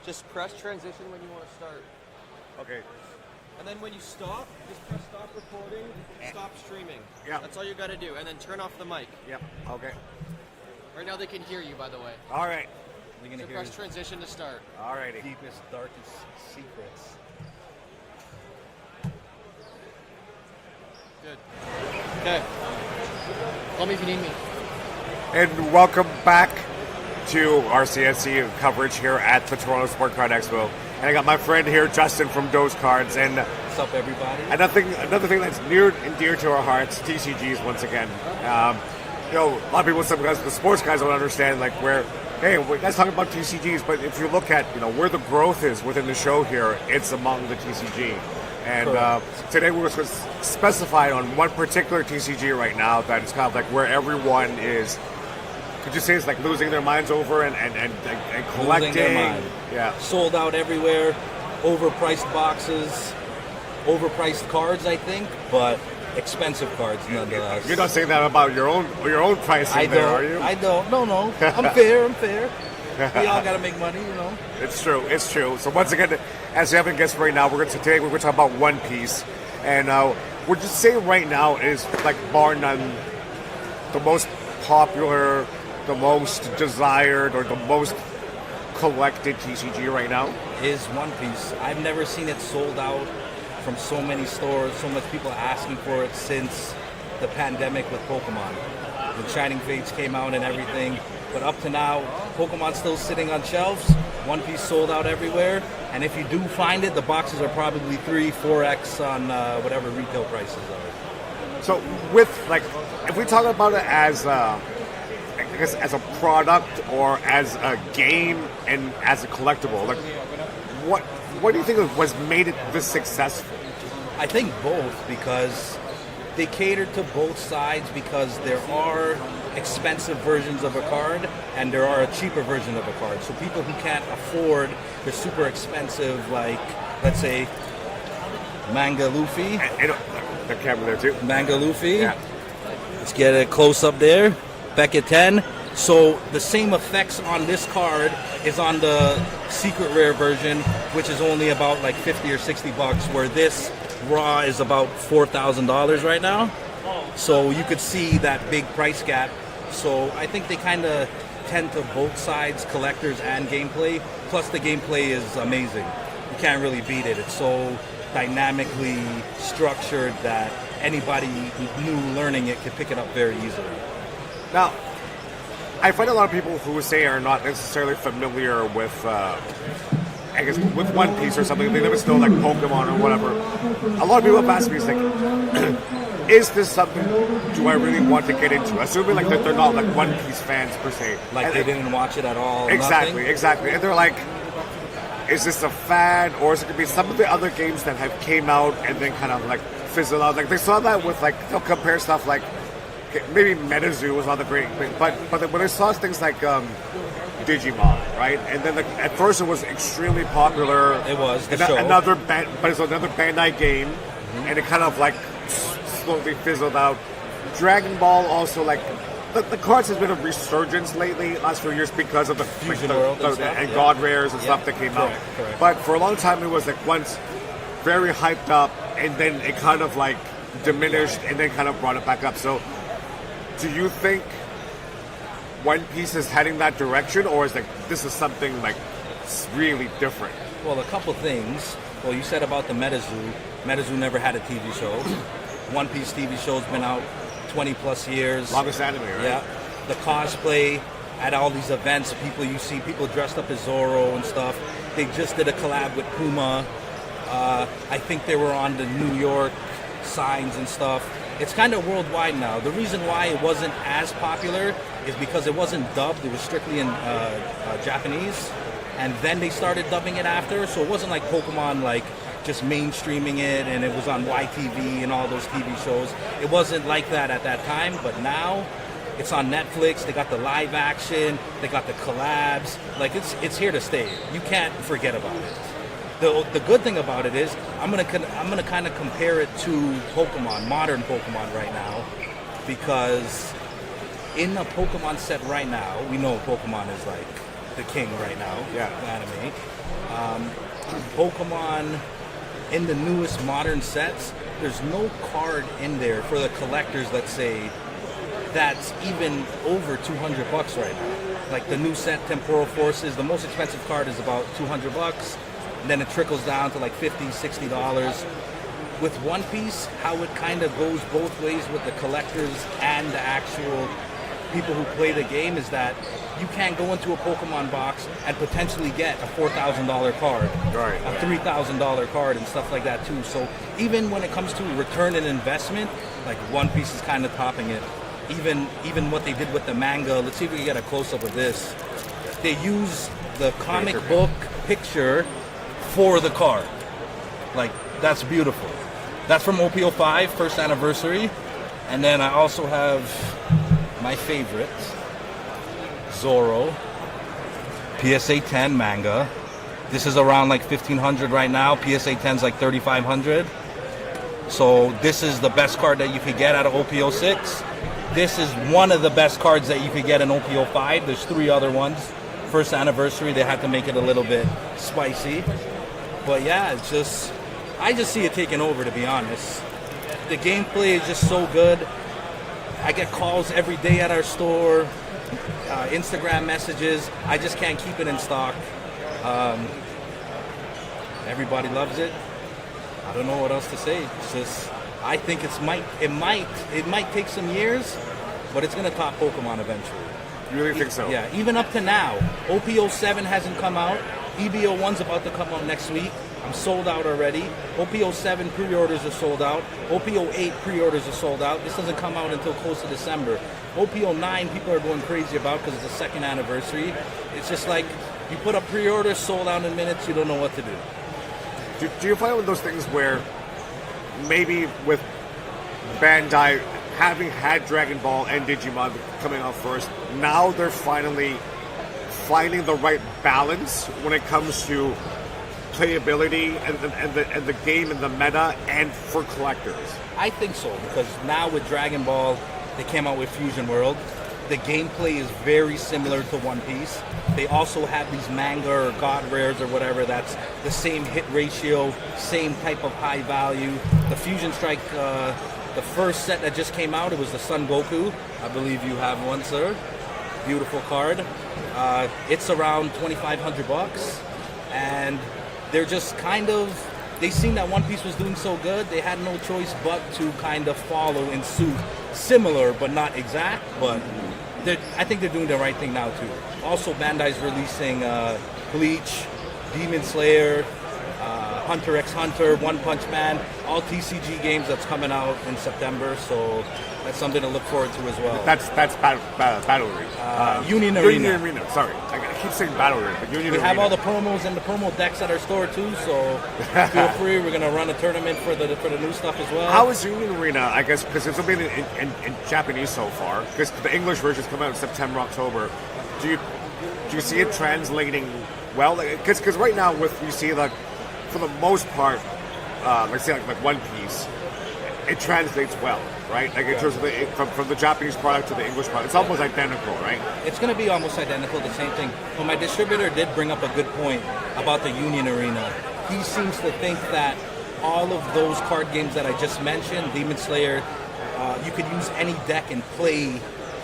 Just press transition when you want to start. Okay. And then when you stop, just press stop recording, stop streaming. Yeah. That's all you got to do. And then turn off the mic. Yep. Okay. Right now they can hear you, by the way. All right. We're gonna So hear press his transition to start. All righty. deepest, darkest secrets. Good. Okay. Call me if you need me. And welcome back to our CSC coverage here at the Toronto Expo. And I got my friend here, Justin from Dose Cards. And What's up, everybody? another thing that's near and dear to our hearts, TCGs once again. A lot of people, some guys, the sports guys don't understand, like, hey, we're guys talking about TCGs, but if you look at, where the growth is within the show here, it's among the TCG. And today we're going to specify on one particular TCG right now that is kind of like where everyone is, could you say it's like losing their minds over and collecting? Losing their mind. Yeah. Sold out everywhere, overpriced boxes, overpriced cards, I think, but expensive cards nonetheless. You're not saying that about your own pricing are you? I don't. No. I'm fair. We all got to make money, It's true. So once again, as you haven't guessed right now, we're going to talk about One Piece, and we're just saying right now is like bar none the most popular, the most desired, or the most collected TCG right now. Is One Piece. I've never seen it sold out from so many stores, so much people asking for it since the pandemic with Pokemon. The Shining Fates came out and everything. But up to now, Pokemon's still sitting on shelves. One Piece sold out everywhere. And if you do find it, the boxes are probably 3-4x on whatever retail prices are. So if we talk about it as I guess as a product or as a game and as a collectible, like what do you think was made it this successful? I think both, because they cater to both sides, because there are expensive versions of a card and there are a cheaper version of a card. So people who can't afford the super expensive, like, let's say, Manga Luffy. And the camera there too. Manga Luffy. Yeah. Let's get a close up there. Beckett 10. So the same effects on this card is on the secret rare version, which is only about like 50 or 60 bucks, where this raw is about $4,000 right now. So you could see that big price gap. So I think they kind of tend to both sides, collectors and gameplay. Plus the gameplay is amazing. You can't really beat it. It's so dynamically structured that anybody new learning it can pick it up very easily. Now, I find a lot of people who say are not necessarily familiar with, I guess, with One Piece or something. They never know like Pokemon or whatever. A lot of people have asked me, it's like, is this something do I really want to get into? Assuming like that they're not like One Piece fans per se. Like and they didn't watch it at all. Exactly. Nothing? And they're like, is this a fad, or is it going to be some of the other games that have came out and then kind of like fizzled out? Like they saw that with like, they'll compare stuff like, maybe MetaZoo was not the great thing, but when I saw things like Digimon, right? And then at first it was extremely popular. It was the show. But it's another Bandai game, mm-hmm. and it kind of like slowly fizzled out. Dragon Ball also like the cards has been a resurgence lately, last few years, because of the Fusion World and God Rares and stuff that came out. Correct. But for a long time it was like once very hyped up, and then it kind of like diminished, and then kind of brought it back up. So, do you think One Piece is heading that direction, or is like this is something like really different? Well, a couple things. Well, you said about the MetaZoo. MetaZoo never had a TV show. One Piece TV show's been out 20 plus years. Longest anime, right? Yeah. The cosplay at all these events, you see people dressed up as Zoro and stuff. They just did a collab with Puma. I think they were on the New York signs and stuff. It's kind of worldwide now. The reason why it wasn't as popular is because it wasn't dubbed. It was strictly in Japanese. And then they started dubbing it after. So it wasn't like Pokemon, like just mainstreaming it and it was on YTV and all those TV shows. It wasn't like that at that time. But now it's on Netflix. They got the live action. They got the collabs. Like it's here to stay. You can't forget about it. The good thing about it is I'm gonna kind of compare it to Pokemon, modern Pokemon right now, because in a Pokemon set right now, we know Pokemon is like the king right now, yeah, anime. Pokemon in the newest modern sets, there's no card in there for the collectors, let's say, that's even over $200 right now. Like the new set, Temporal Forces, the most expensive card is about $200, and then it trickles down to like $50, $60. With One Piece, how it kind of goes both ways with the collectors and the actual people who play the game is that you can't go into a Pokemon box and potentially get a $4,000 card, Right. a $3,000 card, and stuff like that too. So even when it comes to return on investment, like One Piece is kind of topping it. Even what they did with the manga. Let's see if we can get a close up of this. They use the comic book picture for the card. Like, that's beautiful. That's from OPO5, first anniversary. And then I also have my favorite, Zoro, PSA 10 manga. This is around like $1,500 right now. PSA 10's like $3,500. So this is the best card that you could get out of OPO6. This is one of the best cards that you could get in OPO5. There's 3 other ones. First anniversary, they had to make it a little bit spicy. But yeah, it's just, I just see it taking over, to be honest. The gameplay is just so good. I get calls every day at our store, Instagram messages. I just can't keep it in stock. Everybody loves it. I don't know what else to say. It's just, I think it might take some years, but it's gonna top Pokemon eventually. You really think so? Yeah, even up to now. OPO7 hasn't come out. EBO1's about to come out next week. I'm sold out already. OPO7 pre-orders are sold out. OPO8 pre-orders are sold out. This doesn't come out until close to December. OPO9 people are going crazy about because it's the second anniversary. It's just like, you put up pre-orders, sold out in minutes, you don't know what to do. Do you find one of those things where maybe with Bandai having had Dragon Ball and Digimon coming out first, now they're finally finding the right balance when it comes to playability and the game and the meta and for collectors? I think so, because now with Dragon Ball, they came out with Fusion World. The gameplay is very similar to One Piece. They also have these manga or god rares or whatever that's the same hit ratio, same type of high value. The Fusion Strike, the first set that just came out, it was the Son Goku. I believe you have one, sir. Beautiful card. It's around $2,500, and they're just kind of, they seen that One Piece was doing so good, they had no choice but to kind of follow in suit. Similar, but not exact, but I think they're doing the right thing now too. Also, Bandai's releasing Bleach, Demon Slayer, Hunter x Hunter, One Punch Man, all TCG games that's coming out in September, so that's something to look forward to as well. That's Battle Arena. Union Arena. Union Arena, sorry. I keep saying Battle Arena, but Union Arena. We have all the promos and the promo decks at our store too, so feel free. We're going to run a tournament for the new stuff as well. How is Union Arena, I guess, because it's only been in Japanese so far, because the English version's come out in September, October. Do you see it translating well? Because right now, you see, like, for the most part, like say like One Piece, it translates well, right? Like in terms of from the Japanese product to the English product, it's almost identical, right? It's going to be almost identical, the same thing. But my distributor did bring up a good point about the Union Arena. He seems to think that all of those card games that I just mentioned, Demon Slayer, you could use any deck and play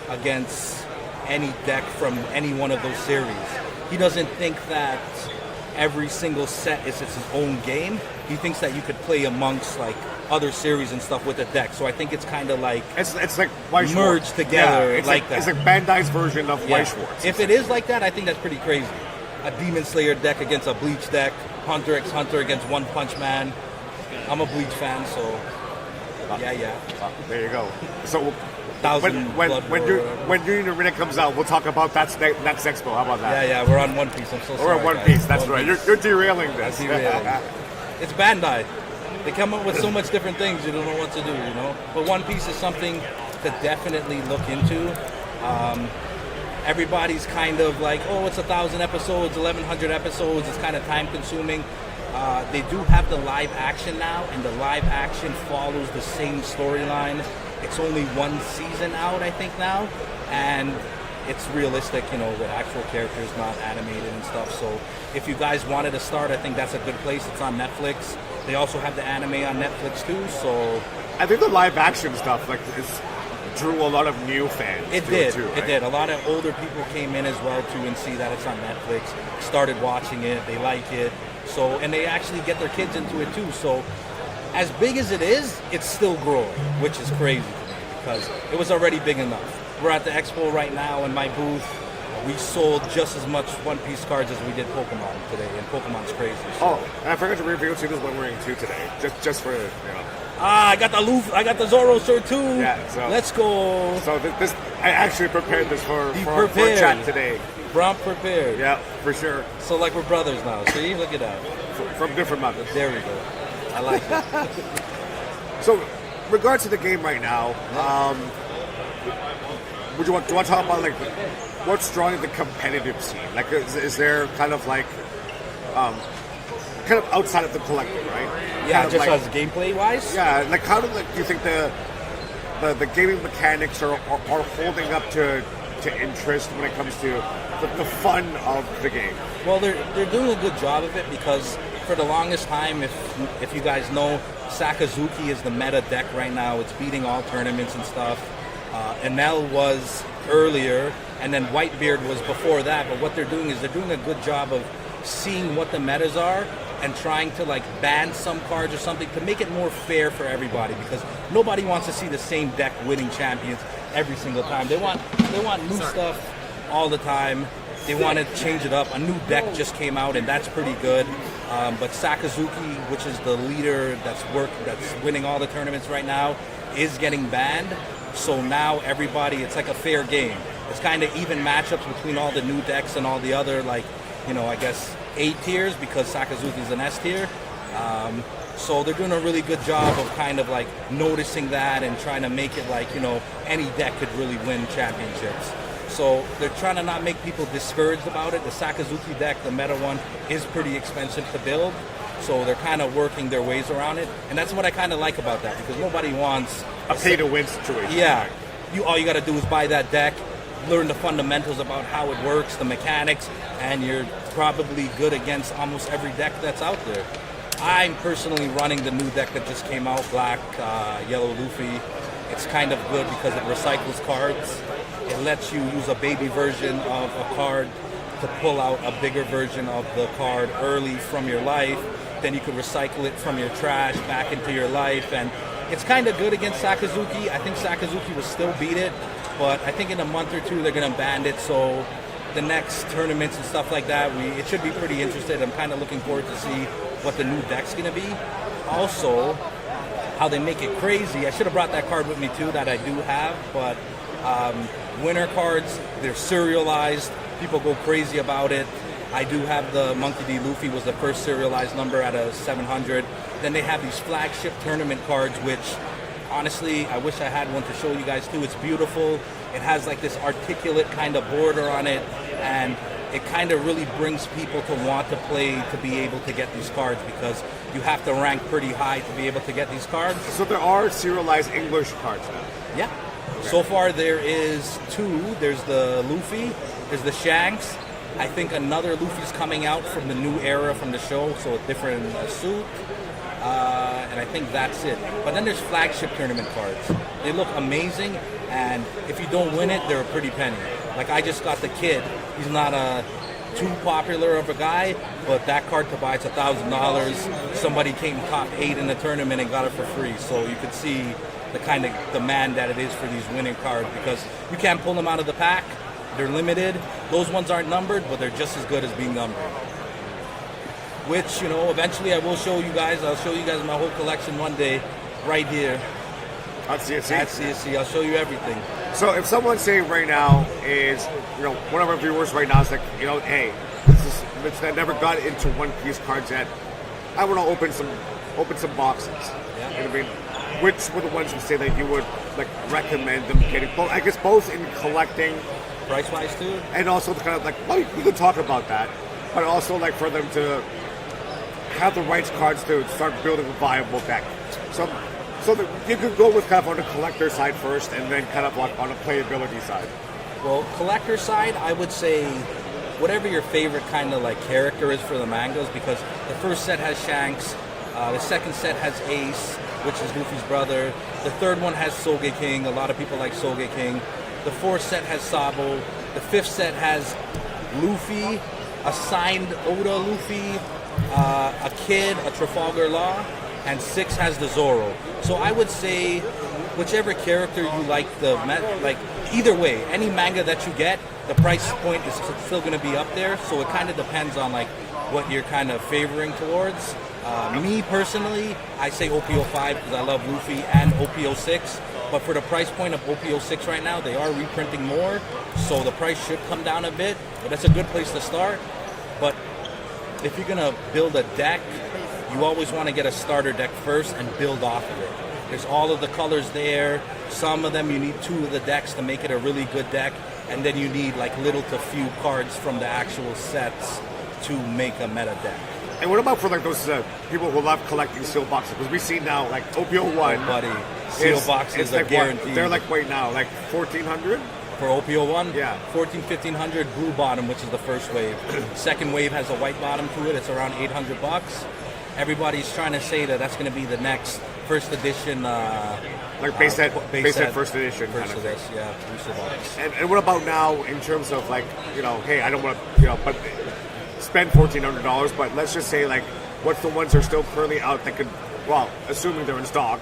against any deck from any one of those series. He doesn't think that every single set is its own game. He thinks that you could play amongst like other series and stuff with the deck. So I think it's kind of like it's like White merged together. Yeah, it's like that. It's like Bandai's version of White Schwartz. If it is like that, I think that's pretty crazy. A Demon Slayer deck against a Bleach deck, Hunter x Hunter against One Punch Man. I'm a Bleach fan, so yeah. There you go. So when Union Arena comes out, we'll talk about that next expo. How about that? Yeah, we're on One Piece. I'm so sorry. We're on One Piece. That's right. You're derailing this. It's Bandai. They come up with so much different things, you don't know what to do, you know? But One Piece is something to definitely look into. Everybody's kind of like, oh, it's 1,000 episodes, 1,100 episodes. It's kind of time consuming. They do have the live action now, and the live action follows the same storyline. It's only one season out, I think, now. And it's realistic, with actual characters, not animated and stuff. So if you guys wanted to start, I think that's a good place. It's on Netflix. They also have the anime on Netflix too. So I think the live action stuff drew a lot of new fans. It did. Too, right? It did. A lot of older people came in as well too and see that it's on Netflix. Started watching it. They like it. So and they actually get their kids into it too. So as big as it is, it's still growing, which is crazy to me because it was already big enough. We're at the expo right now in my booth. We sold just as much One Piece cards as we did Pokemon today, and Pokemon's crazy. So. Oh, and I forgot to reveal to you this one I'm wearing too today, just for I got the Zoro shirt too. Yeah, so let's go. So this I actually prepared this for chat today. Prompt prepared. Yeah, for sure. So like we're brothers now. See, look at that. From different mothers. There we go. I like it. So, regards to the game right now, do you want to talk about what's drawing the competitive scene? Like, is there kind of outside of the collecting, right? Yeah, kind just as gameplay wise. Yeah, how do you think the gaming mechanics are holding up to interest when it comes to the fun of the game? Well, they're doing a good job of it because for the longest time, if you guys know, Sakazuki is the meta deck right now. It's beating all tournaments and stuff. Enel was earlier, and then Whitebeard was before that. But what they're doing is they're doing a good job of seeing what the metas are and trying to ban some cards or something to make it more fair for everybody, because nobody wants to see the same deck winning champions every single time. They want new stuff all the time. They want to change it up. A new deck just came out, and that's pretty good. But Sakazuki, which is the leader that's winning all the tournaments right now, is getting banned. So now everybody, it's like a fair game. It's kind of even matchups between all the new decks and all the other, I guess A tiers, because Sakazuki's an S tier. So they're doing a really good job of kind of noticing that and trying to make it any deck could really win championships. So they're trying to not make people discouraged about it. The Sakazuki deck, the meta one, is pretty expensive to build. So they're kind of working their ways around it. And that's what I kind of like about that, because nobody wants a pay-to-win situation. Yeah. All you got to do is buy that deck, learn the fundamentals about how it works, the mechanics, and you're probably good against almost every deck that's out there. I'm personally running the new deck that just came out, Black, Yellow Luffy. It's kind of good because it recycles cards. It lets you use a baby version of a card to pull out a bigger version of the card early from your life. Then you could recycle it from your trash back into your life. And it's kind of good against Sakazuki. I think Sakazuki will still beat it, but I think in a month or two they're going to ban it. So the next tournaments and stuff like that, it should be pretty interesting. I'm kind of looking forward to see what the new deck's going to be. Also, how they make it crazy. I should have brought that card with me too that I do have, but winner cards, they're serialized. People go crazy about it. I do have the Monkey D. Luffy was the first serialized number out of 700. Then they have these flagship tournament cards, which honestly, I wish I had one to show you guys too. It's beautiful. It has this articulate kind of border on it, and it kind of really brings people to want to play to be able to get these cards, because you have to rank pretty high to be able to get these cards. So there are serialized English cards now? Yeah. Okay. So far there is 2. There's the Luffy, there's the Shanks. I think another Luffy's coming out from the new era from the show, so a different suit. And I think that's it. But then there's flagship tournament cards. They look amazing, and if you don't win it, they're a pretty penny. I just got the Kid. He's not too popular of a guy, but that card to buy is $1,000. Somebody came top 8 in the tournament and got it for free. So you could see the kind of demand that it is for these winning cards, because you can't pull them out of the pack. They're limited. Those ones aren't numbered, but they're just as good as being numbered. Which, eventually I will show you guys. I'll show you guys my whole collection one day, right here. At CSC? At CSC. I'll show you everything. So if someone saying right now is, one of our viewers right now is hey, it's never got into One Piece cards yet. I want to open some boxes. Yeah. You know what I mean? Which were the ones you say that you would recommend them getting? Both, I guess, both in collecting, price-wise too, and also the kind of well, we could talk about that, but also for them to have the right cards to start building a viable deck. So that you could go with kind of on the collector side first, and then kind of on a playability side. Well, collector side, I would say whatever your favorite kind of like character is for the mangas, because the first set has Shanks, the second set has Ace, which is Luffy's brother. The third one has Sogeking. A lot of people like Sogeking. The fourth set has Sabo. The fifth set has Luffy, a signed Oda Luffy, a Kid, a Trafalgar Law, and 6 has the Zoro. So I would say whichever character you like, like either way, any manga that you get, the price point is still going to be up there. So it kind of depends on like what you're kind of favoring towards. Me personally, I say OPO 5 because I love Luffy, and OPO 6. But for the price point of OPO 6 right now, they are reprinting more, so the price should come down a bit. But that's a good place to start. But if you're gonna build a deck, you always want to get a starter deck first and build off of it. There's all of the colors there. Some of them you need 2 of the decks to make it a really good deck, and then you need like little to few cards from the actual sets to make a meta deck. And what about for like those people who love collecting sealed boxes? Because we see now like OPO 1. Oh, buddy, sealed boxes are like guaranteed. They're like right now, like 1,400? For OPO 1? Yeah. 1,500 blue bottom, which is the first wave. Second wave has a white bottom to it. It's around $800. Everybody's trying to say that that's going to be the next first edition. Like base set first edition First kind of thing. edition, yeah. Booster box. And what about now in terms of like, you know, hey, I don't want to, you know, but spend $1,400, but let's just say like, what's the ones that are still currently out that could, well, assuming they're in stock,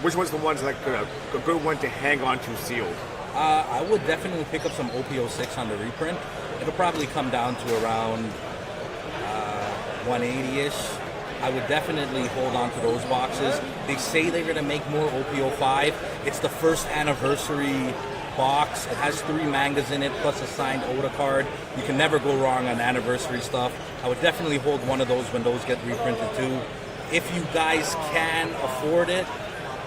which one's the ones like a good one to hang on to sealed? I would definitely pick up some OPO 6 on the reprint. It'll probably come down to around 180-ish. I would definitely hold on to those boxes. They say they're going to make more OPO 5. It's the first anniversary box. It has 3 mangas in it, plus a signed Oda card. You can never go wrong on anniversary stuff. I would definitely hold one of those when those get reprinted too. If you guys can afford it,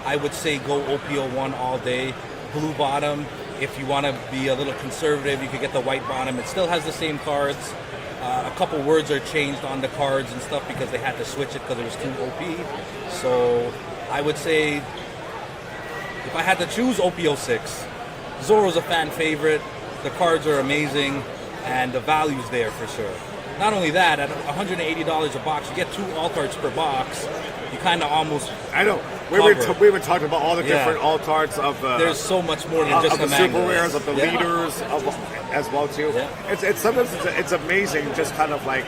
I would say go OPO 1 all day. Blue bottom. If you want to be a little conservative, you could get the white bottom. It still has the same cards. A couple words are changed on the cards and stuff because they had to switch it because it was too OP. So I would say if I had to choose OPO 6, Zoro's a fan favorite. The cards are amazing, and the value's there for sure. Not only that, at $180 a box, you get 2 alt arts per box. You kind of almost. I know. We were talking about all the different alt arts of. There's so much more than just the manga. super rares, of the leaders, as well too. Yeah. It's sometimes it's amazing, just kind of like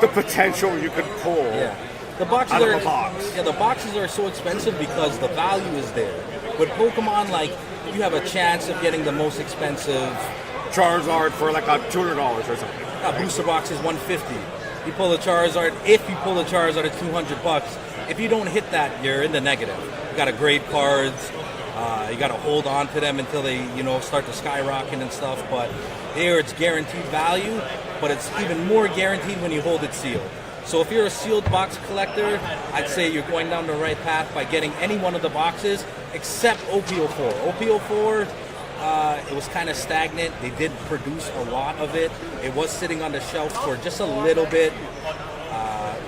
the potential you could pull. Yeah. The boxes out of are a box. Yeah, the boxes are so expensive because the value is there. With Pokemon, like you have a chance of getting the most expensive Charizard for like $200 or something. A booster box is $150. You pull a Charizard. If you pull a Charizard at $200, if you don't hit that, you're in the negative. You got to grade cards. You got to hold on to them until they, start to skyrocket and stuff. But there, it's guaranteed value. But it's even more guaranteed when you hold it sealed. So if you're a sealed box collector, I'd say you're going down the right path by getting any one of the boxes except OPO 4. OPO 4. It was kind of stagnant. They did produce a lot of it. It was sitting on the shelf for just a little bit.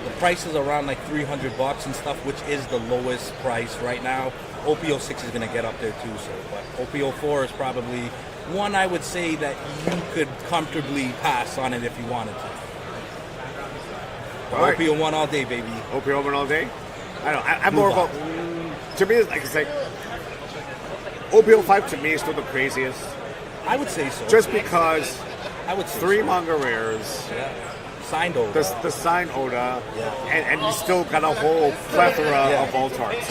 The price is around like $300 and stuff, which is the lowest price right now. OPO 6 is going to get up there too. But OPO 4 is probably one I would say that you could comfortably pass on it if you wanted to. Right. OPO 1 all day, baby. OPO 1 all day? I don't know. I'm more of a... To me, it's like... OPO 5 to me is still the craziest. I would say so. Just because I would say 3 so. manga rares, Signed Oda. the signed Oda, and you still got a whole plethora of alt arts.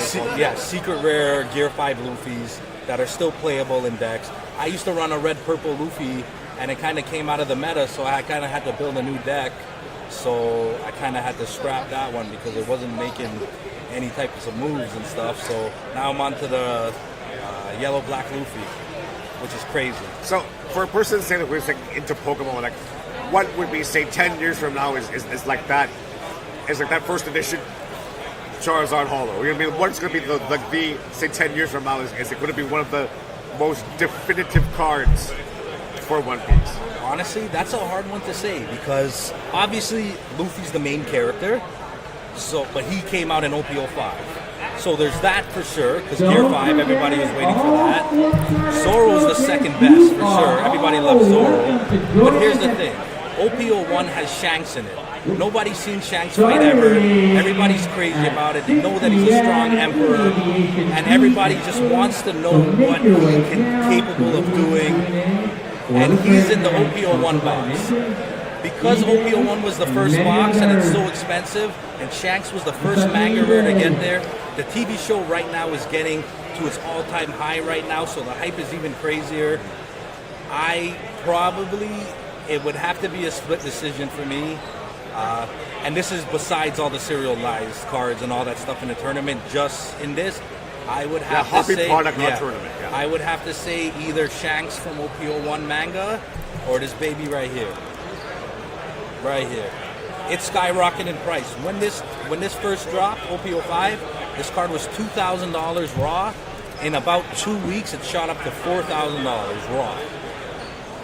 Secret rare Gear 5 Luffys that are still playable in decks. I used to run a red-purple Luffy, and it kind of came out of the meta, so I kind of had to build a new deck. So I kind of had to scrap that one because it wasn't making any types of moves and stuff. So now I'm onto the yellow-black Luffy, which is crazy. So for a person saying that we're like into Pokemon, like what would we say 10 years from now is like that? Is like that first edition Charizard Holo? You know what I mean? What's going to be the say 10 years from now? Is it going to be one of the most definitive cards for One Piece? Honestly, that's a hard one to say because obviously Luffy's the main character. But he came out in OPO 5. So there's that for sure, because Gear 5, everybody was waiting for that. Zorro's the second best for sure. Everybody loves Zorro. But here's the thing. OP01 has Shanks in it. Nobody's seen Shanks fight ever. Everybody's crazy about it. They know that he's a strong emperor. And everybody just wants to know what he's capable of doing. And he's in the OP01 box. Because OP01 was the first box and it's so expensive, and Shanks was the first manga rare to get there, the TV show right now is getting to its all-time high right now, so the hype is even crazier. It would have to be a split decision for me. And this is besides all the serialized cards and all that stuff in the tournament. Just in this, I would have to say, product, not tournament. Yeah. I would have to say either Shanks from OP01 manga or this baby right here. Right here. It's skyrocketed in price. When this first dropped, OP05, this card was $2,000 raw. In about 2 weeks, it shot up to $4,000 raw.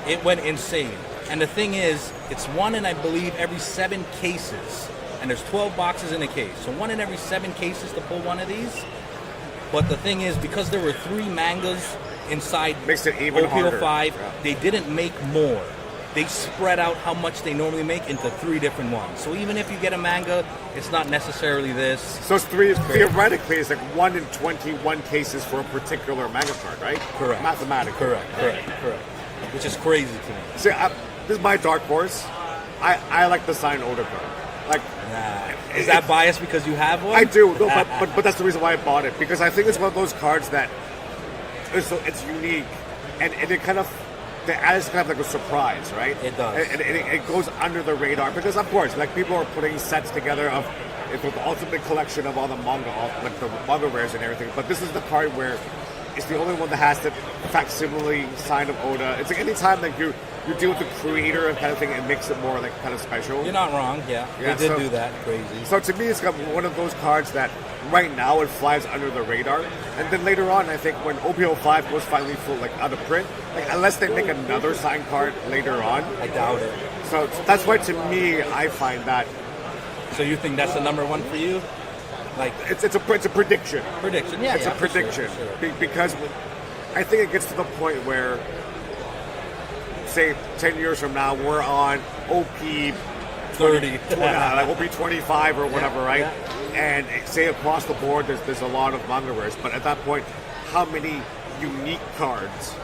It went insane. And the thing is, it's one in, I believe, every 7 cases. And there's 12 boxes in a case. So one in every 7 cases to pull one of these. But the thing is, because there were 3 mangas inside makes it even OP05, harder. they didn't make more. They spread out how much they normally make into 3 different ones. So even if you get a manga, it's not necessarily this. So it's theoretically, it's like 1 in 21 cases for a particular manga card, right? Correct. Mathematically. Correct. Which is crazy to me. See, this is my dark horse. I like the signed Oda card. Like, is that biased because you have one? I do, no, but that's the reason why I bought it, because I think it's one of those cards that it's unique, and it kind of. It adds kind of like a surprise, right? It does. And it goes under the radar because, of course, like people are putting sets together of the ultimate collection of all the manga, like the manga rares and everything. But this is the card where it's the only one that has the facsimile sign of Oda. It's like any time like you deal with the creator and kind of thing, it makes it more like kind of special. You're not wrong. Yeah, they did do that. Crazy. So to me, it's got one of those cards that right now it flies under the radar, and then later on, I think when OP05 goes finally full like out of print, like unless they make another signed card later on, I doubt it. So that's why to me, I find that. So you think that's the number one for you? Like it's a prediction. Prediction, yeah. It's a prediction sure. Because I think it gets to the point where, say, 10 years from now, we're on OP 30, like OP 25 or whatever, right? Yeah. And say across the board, there's a lot of manga rares, but at that point, how many unique cards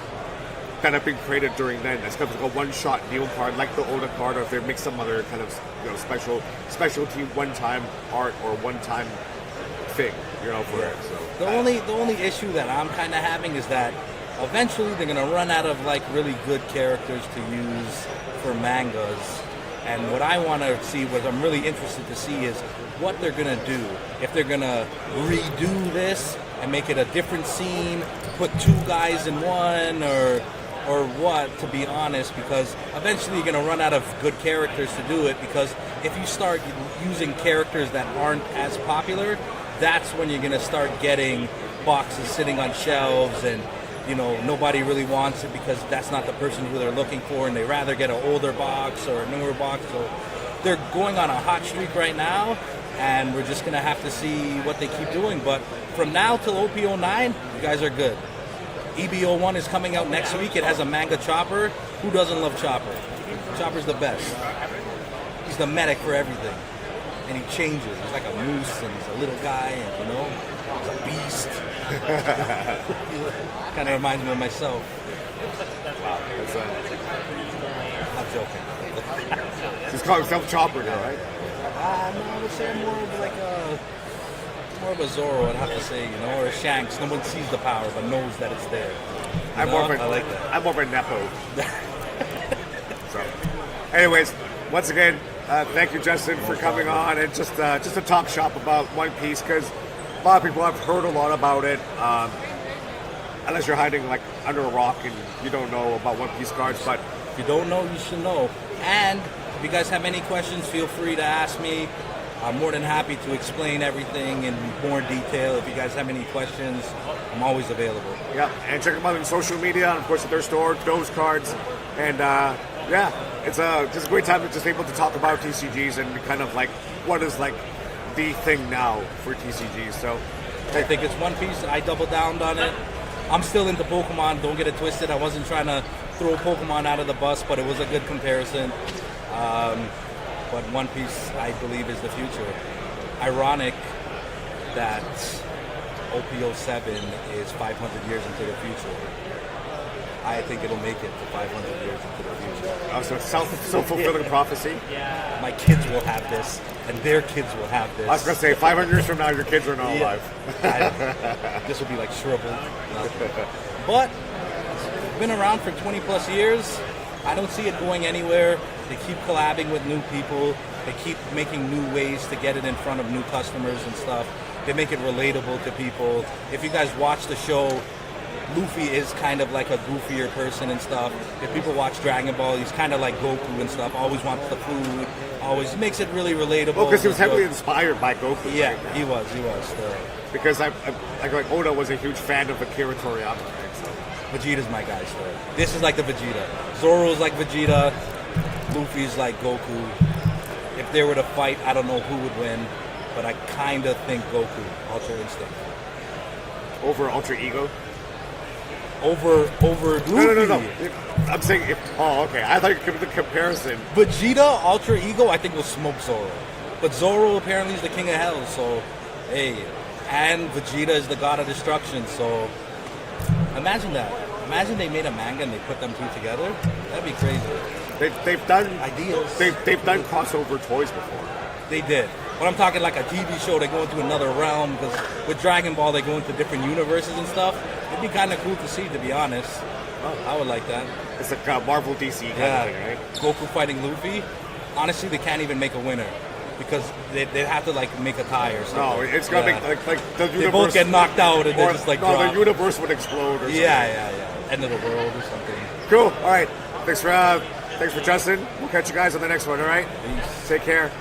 that have been created during then? That's kind of like a one-shot deal card, like the Oda card, or if they make some other kind of specialty one-time art or one-time thing, for it. So the only issue that I'm kind of having is that eventually they're gonna run out of like really good characters to use for mangas. And what I want to see, what I'm really interested to see, is what they're going to do. If they're going to redo this and make it a different scene, put 2 guys in one, or what, to be honest, because eventually you're going to run out of good characters to do it, because if you start using characters that aren't as popular, that's when you're going to start getting boxes sitting on shelves and nobody really wants it because that's not the person who they're looking for, and they rather get an older box or a newer box. So they're going on a hot streak right now, and we're just going to have to see what they keep doing. But from now till OP09, you guys are good. EB01 is coming out next week. It has a manga Chopper. Who doesn't love Chopper? Chopper's the best. He's the medic for everything. And he changes. He's like a moose, and he's a little guy, and he's a beast. Kind of reminds me of myself. Wow, I'm joking. He's calling himself Chopper now, right? No, I would say more of a Zorro, I'd have to say, or a Shanks. No one sees the power, but knows that it's there. I like that. I'm more of a Nepo. So, anyways, once again, thank you, Justin, for coming on and just to talk shop about One Piece, because a lot of people have heard a lot about it. Unless you're hiding like under a rock and you don't know about One Piece cards, but if you don't know, you should know. And if you guys have any questions, feel free to ask me. I'm more than happy to explain everything in more detail. If you guys have any questions, I'm always available. Yeah, and check them out on social media, and of course at their store, those cards. And it's just a great time to just able to talk about TCGs and kind of like what is like the thing now for TCGs. So I think it's One Piece. I double down on it. I'm still into Pokemon. Don't get it twisted. I wasn't trying to throw Pokemon out of the bus, but it was a good comparison. But One Piece, I believe, is the future. Ironic that OP07 is 500 years into the future. I think it'll make it to 500 years into the future. Oh, so self-fulfilling prophecy? Yeah. My kids will have this, and their kids will have this. I was going to say, 500 years from now, your kids are not alive. This will be like shriveled. But it's been around for 20 plus years. I don't see it going anywhere. They keep collabing with new people. They keep making new ways to get it in front of new customers and stuff. They make it relatable to people. If you guys watch the show, Luffy is kind of like a goofier person and stuff. If people watch Dragon Ball, he's kind of like Goku and stuff. Always wants the food. Always makes it really relatable. Well, because he was heavily inspired by Goku. Yeah, right? he was. Because I like Oda was a huge fan of Akira Toriyama. Right? So. Vegeta's my guy still. This is like the Vegeta. Zoro's like Vegeta. Luffy's like Goku. If they were to fight, I don't know who would win, but I kind of think Goku, Ultra Instinct. Over Ultra Ego? Over Luffy. No. I'm saying okay. I thought you could give the comparison. Vegeta, Ultra Ego, I think will smoke Zoro. But Zoro apparently is the king of hell, so hey. And Vegeta is the god of destruction, so imagine that. Imagine they made a manga and they put them two together. That'd be crazy. They've done ideas. They've done crossover toys before. They did. But I'm talking like a TV show, they go into another realm, because with Dragon Ball they go into different universes and stuff. It'd be kind of cool to see, to be honest. Oh, I would like that. It's like a Marvel DC kind of thing, right? Goku fighting Luffy. Honestly, they can't even make a winner, because they'd have to like make a tie or something. No, it's gonna make like the universe. They both get knocked out and they just like drop. The universe would explode or something. Yeah. End of the world or something. Cool. All right. Thanks for Justin. We'll catch you guys on the next one. All right. Peace. Take care.